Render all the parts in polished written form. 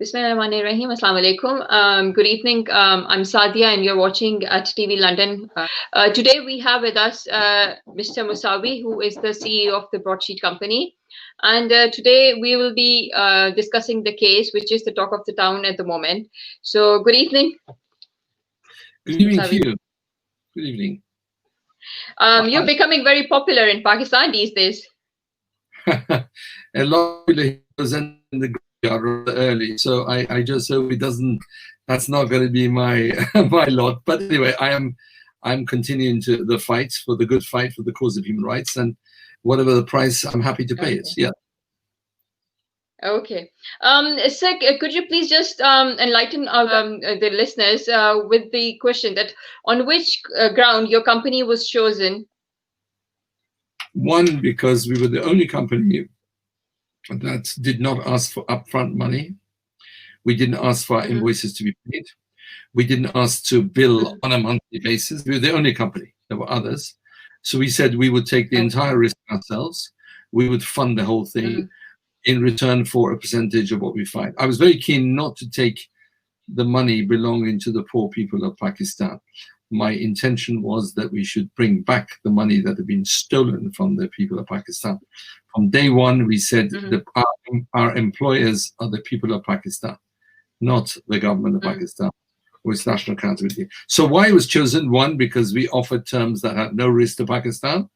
Bismillahirrahmanirrahim. Assalamu alaikum. Good evening. I'm Sadia and you're watching at TV London. Today we have with us Mr. Moussavi, who is the CEO of the Broadsheet company. And today we will be discussing the case, which is the talk of the town at the moment. So good evening. Good evening to you. Good evening. You're becoming very popular in Pakistan these days. A lot of people present in the graveyard early, so I just hope it doesn't. That's not going to be my my lot. But anyway, I'm continuing to the fight for the good fight for the cause of human rights, and whatever the price, I'm happy to pay it. Yeah. Okay. Sir, could you please just enlighten the listeners with the question that on which ground your company was chosen? One, because we were the only company that did not ask for upfront money. We didn't ask for our invoices to be paid. We didn't ask to bill on a monthly basis. We were the only company. There were others. So we said we would take the entire risk ourselves. We would fund the whole thing in return for a percentage of what we find. I was very keen not to take the money belonging to the poor people of Pakistan. My intention was that we should bring back the money that had been stolen from the people of Pakistan. From day one, we said that our employers are the people of Pakistan, not the government of Pakistan or its national accountability. So why it was chosen? One, because we offered terms that had no risk to Pakistan,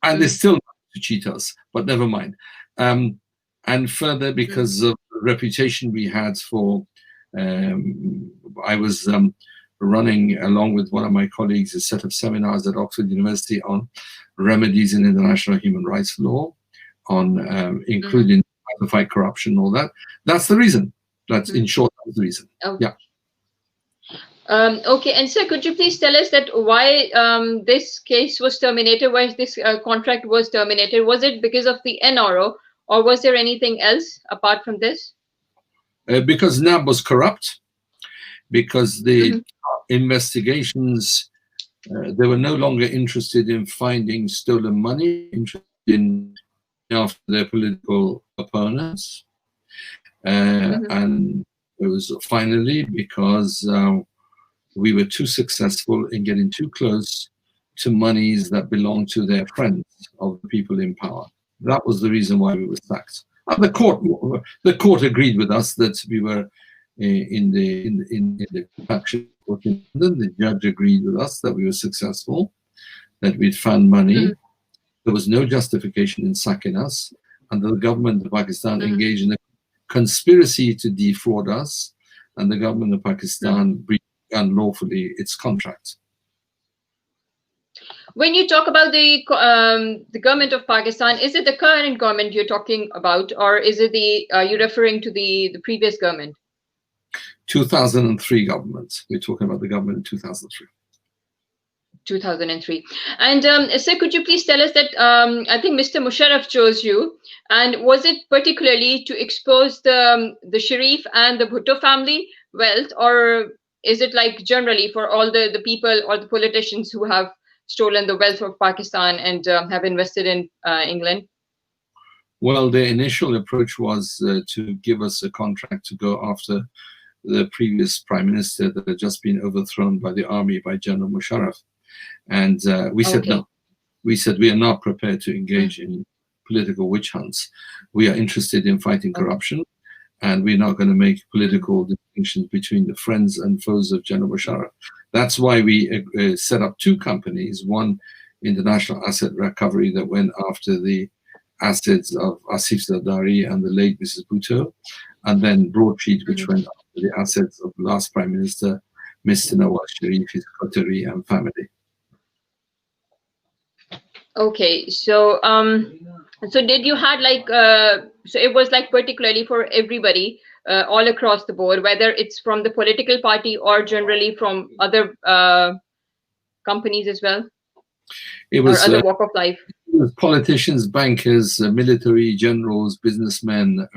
and they still managed to cheat us, but never mind. And further, because of the reputation we had for, I was running along with one of my colleagues a set of seminars at Oxford University on remedies in international human rights law, on including how to fight corruption and all that. That's the reason. That's in short, that's the reason. Yeah. Okay, and sir, could you please tell us that why this case was terminated, why this contract was terminated? Was it because of the NRO, or was there anything else apart from this? Because NAB was corrupt, because the investigations, they were no longer interested in finding stolen money, interested in after their political opponents. And it was finally because we were too successful in getting too close to monies that belonged to their friends of the people in power. That was the reason why we were sacked. And the court agreed with us that we were in the action court in London. The judge agreed with us that we were successful, that we'd found money. There was no justification in sacking us, and the government of Pakistan engaged in a conspiracy to defraud us, and the government of Pakistan breached unlawfully its contract. When you talk about the government of Pakistan, is it the current government you're talking about, or is it you're referring to the previous government? 2003 government. We're talking about the government in 2003. 2003. And sir, could you please tell us that I think Mr. Musharraf chose you, and was it particularly to expose the Sharif and the Bhutto family wealth, or is it like generally for all the people or the politicians who have stolen the wealth of Pakistan and have invested in England? Well, the initial approach was to give us a contract to go after the previous Prime Minister that had just been overthrown by the army, by General Musharraf. And we said no. We said we are not prepared to engage in political witch hunts. We are interested in fighting corruption, and we're not going to make political distinctions between the friends and foes of General Musharraf. That's why we set up two companies, one international asset recovery that went after the assets of Asif Zardari and the late Mrs. Bhutto, and then Broadsheet, which went after the assets of last Prime Minister, Mr. Nawaz Sharif, his coterie and family. Okay, so so did you had like so it was like particularly for everybody all across the board, whether it's from the political party or generally from other companies as well? It was or other walk of life. It was politicians, bankers, military generals, businessmen.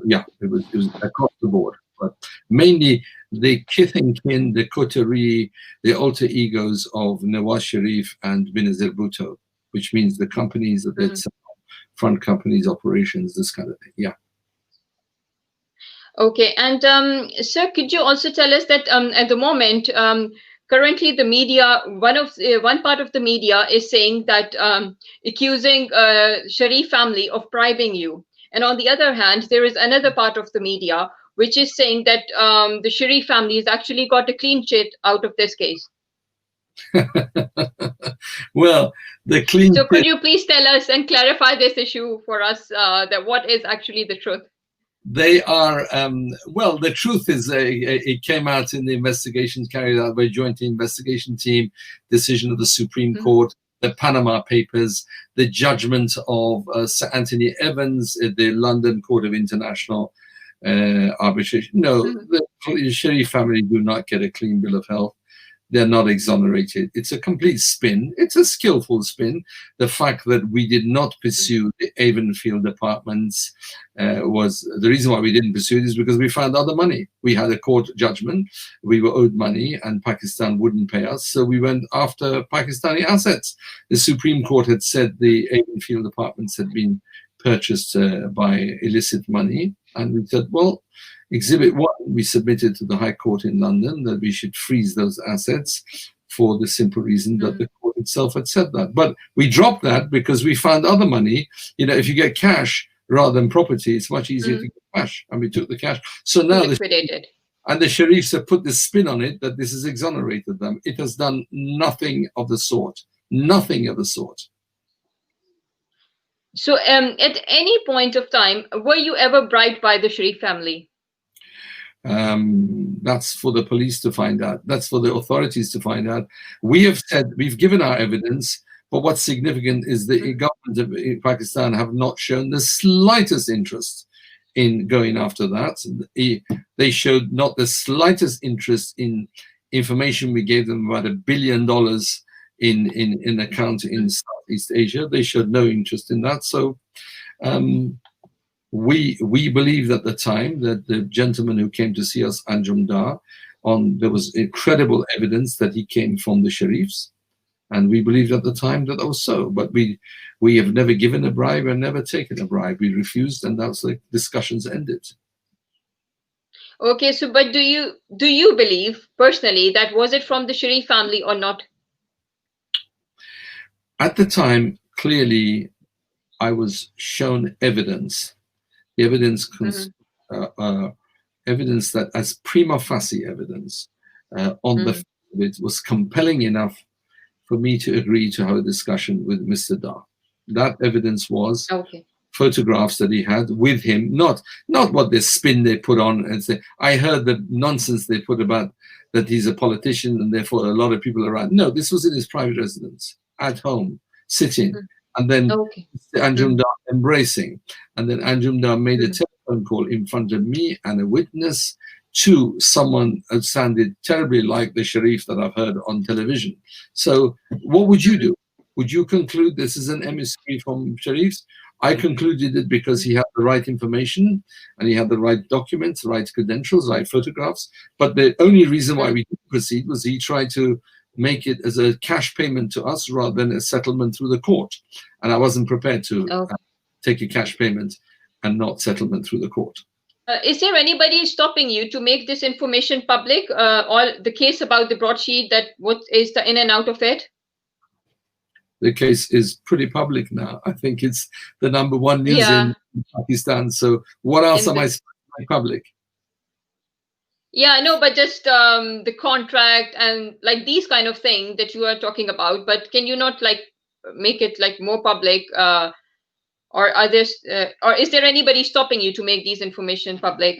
Yeah, it was across the board, but mainly the kith and kin, the coterie, the alter egos of Nawaz Sharif and Benazir Bhutto, which means the companies that they'd set up, front companies, operations, this kind of thing. Yeah. Okay, and sir, could you also tell us that at the moment, currently the media, one part of the media is saying that accusing Sharif family of bribing you, and on the other hand, there is another part of the media which is saying that the Sharif family has actually got a clean sheet out of this case. Well, the clean. So could you please tell us and clarify this issue for us, that what is actually the truth? They are, well, the truth is it came out in the investigations carried out by a joint investigation team, decision of the Supreme Court, the Panama Papers, the judgment of Sir Anthony Evans at the London Court of International Arbitration. No, the Sharif family do not get a clean bill of health. They're not exonerated. It's a complete spin. It's a skillful spin. The fact that we did not pursue the Avenfield apartments was the reason why we didn't pursue it is because we found other money. We had a court judgment. We were owed money and Pakistan wouldn't pay us. So we went after Pakistani assets. The Supreme Court had said the Avenfield apartments had been purchased by illicit money. And we said, well, Exhibit 1, we submitted to the High Court in London that we should freeze those assets for the simple reason that the court itself had said that. But we dropped that because we found other money. You know, if you get cash rather than property, it's much easier to get cash. And we took the cash. So now liquidated. And the Sharifs have put this spin on it that this has exonerated them. It has done nothing of the sort. Nothing of the sort. So at any point of time, were you ever bribed by the Sharif family? That's for the police to find out. That's for the authorities to find out. We have said, we've given our evidence, but what's significant is the government of Pakistan have not shown the slightest interest in going after that. They showed not the slightest interest in information we gave them about $1 billion in account in Southeast Asia. They showed no interest in that. So we believed at the time that the gentleman who came to see us, Anjum Dar, there was incredible evidence that he came from the Sharifs, and we believed at the time that was so. But we have never given a bribe and never taken a bribe. We refused, and that's the discussions ended. Okay, so but do you believe personally that was it from the Sharif family or not? At the time, clearly, I was shown evidence. The evidence, evidence that as prima facie evidence on the it was compelling enough for me to agree to have a discussion with Mr. Dar. That evidence was photographs that he had with him, not what the spin they put on and say. I heard the nonsense they put about that he's a politician and therefore a lot of people are around. No, this was in his private residence at home, sitting. And then Anjum Dar embracing. And then Anjum Dar made a telephone call in front of me and a witness to someone who sounded terribly like the Sharif that I've heard on television. So what would you do? Would you conclude this is an emissary from Sharifs? I concluded it because he had the right information and he had the right documents, the right credentials, right photographs. But the only reason why we didn't proceed was he tried to make it as a cash payment to us rather than a settlement through the court. And I wasn't prepared to take a cash payment and not settlement through the court. Is there anybody stopping you to make this information public, or the case about the broadsheet, that what is the in and out of it? The case is pretty public now. I think it's the #1 news in Pakistan. So what else am I saying public? Yeah, no, but just the contract and like these kind of things that you are talking about. But can you not like make it like more public, or are there, or is there anybody stopping you to make these information public?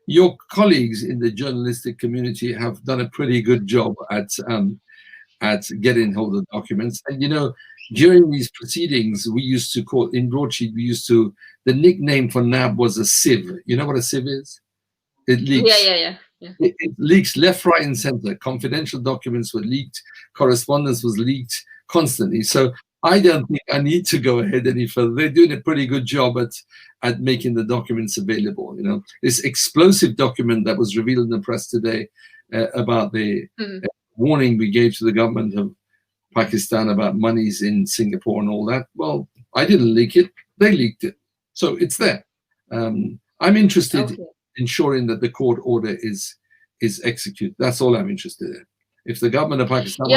Your colleagues in the journalistic community have done a pretty good job at getting hold of documents. And you know, during these proceedings, we used to call in Broadsheet. The nickname for NAB was a sieve. You know what a sieve is? It leaks. Yeah. It leaks left, right, and center. Confidential documents were leaked. Correspondence was leaked constantly. So I don't think I need to go ahead any further. They're doing a pretty good job at making the documents available. You know, this explosive document that was revealed in the press today about the warning we gave to the government of Pakistan about monies in Singapore and all that. Well, I didn't leak it. They leaked it. So it's there. I'm interested ensuring that the court order is executed. That's all I'm interested in. If the government of Pakistan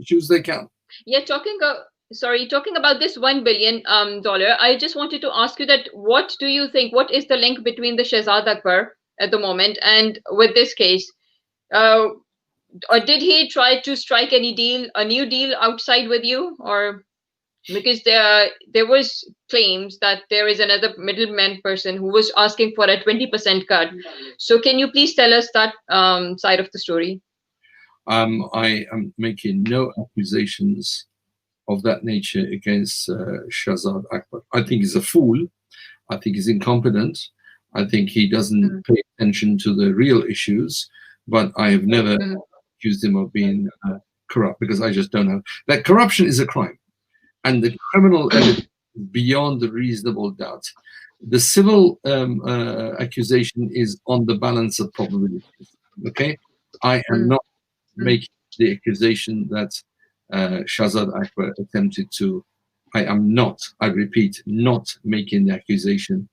choose, they can. Yeah, talking about this $1 billion I just wanted to ask you that what do you think? What is the link between the Shahzad Akbar at the moment and with this case? Or did he try to strike a new deal outside with you, or because there was claims that there is another middleman person who was asking for a 20% cut. So can you please tell us that side of the story? I am making no accusations of that nature against Shahzad Akbar. I think he's a fool. I think he's incompetent. I think he doesn't pay attention to the real issues. But I have never accused him of being corrupt, because I just don't know. That corruption is a crime, and the criminal evidence is beyond the reasonable doubt. The civil accusation is on the balance of probabilities. Okay, I am not making the accusation that Shahzad Akbar attempted to. I am not, I repeat, not making the accusation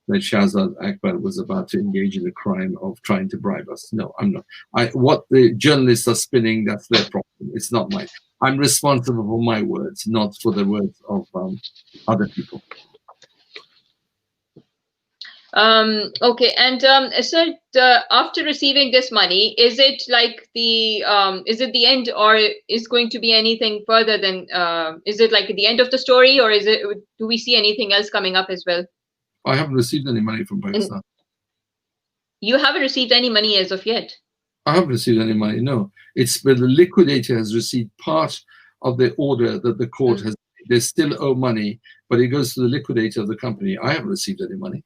that Shahzad Akbar was about to engage in a crime of trying to bribe us. No, I'm not. What the journalists are spinning, that's their problem. It's not mine. I'm responsible for my words, not for the words of other people. Okay, and so after receiving this money, is it like is it the end, or is going to be anything further than? Is it like the end of the story, or do we see anything else coming up as well? I haven't received any money from Pakistan. You haven't received any money as of yet? I haven't received any money, no. It's where the liquidator has received part of the order that the court has. They still owe money, but it goes to the liquidator of the company. I haven't received any money.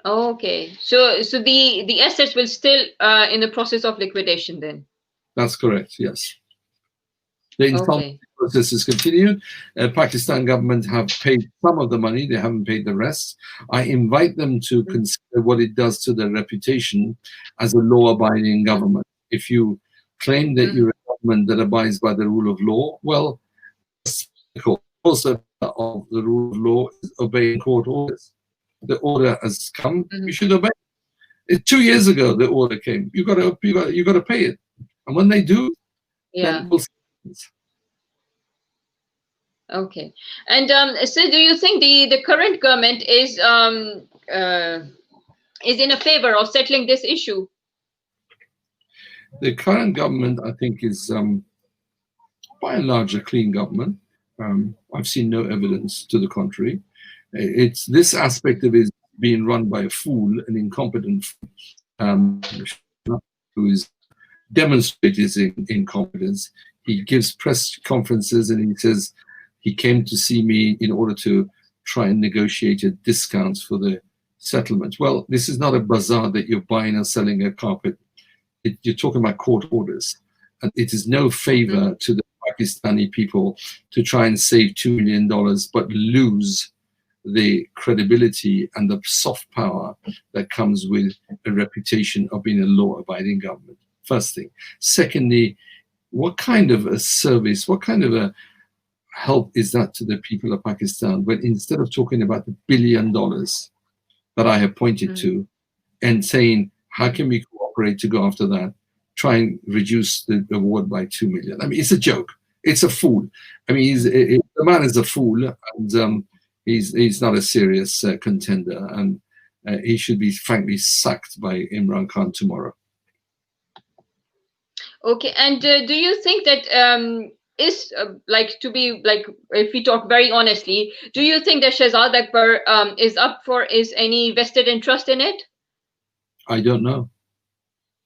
Okay, so the assets will still in the process of liquidation then? That's correct, yes. The insolvency process is continued. Pakistan government have paid some of the money, they haven't paid the rest. I invite them to consider what it does to their reputation as a law-abiding government. If you claim that you're a government that abides by the rule of law, well, also of the rule of law is obeying court orders. The order has come, you should obey it. 2 years ago the order came. You got to pay it. And when they do, then we'll see. Okay. And so do you think the current government is in a favor of settling this issue? The current government, I think, is by and large a clean government. I've seen no evidence to the contrary. It's this aspect of it being run by a fool, an incompetent fool, who is demonstrated his incompetence. He gives press conferences and he says he came to see me in order to try and negotiate discounts for the settlement. Well, this is not a bazaar that you're buying or selling a carpet. You're talking about court orders. And it is no favor to the Pakistani people to try and save $2 million, but lose the credibility and the soft power that comes with a reputation of being a law-abiding government. First thing. Secondly, what kind of a service, what kind of a help is that to the people of Pakistan when instead of talking about the $1 billion that I have pointed to and saying, how can we cooperate to go after that, try and reduce the award by 2 million? I mean, it's a joke. It's a fool. I mean, the man is a fool, and he's not a serious contender, and he should be frankly sacked by Imran Khan tomorrow. Okay, and do you think that if we talk very honestly, do you think that Shahzad Akbar is any vested interest in it? I don't know.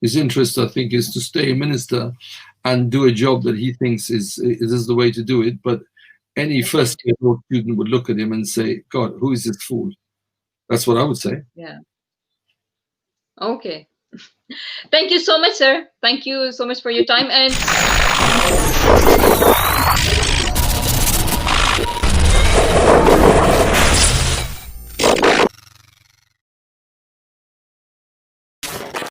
His interest, I think, is to stay a minister and do a job that he thinks is the way to do it. But any first-year law student would look at him and say, God, who is this fool? That's what I would say. Yeah. Okay. Thank you so much, sir. Thank you so much for your time. And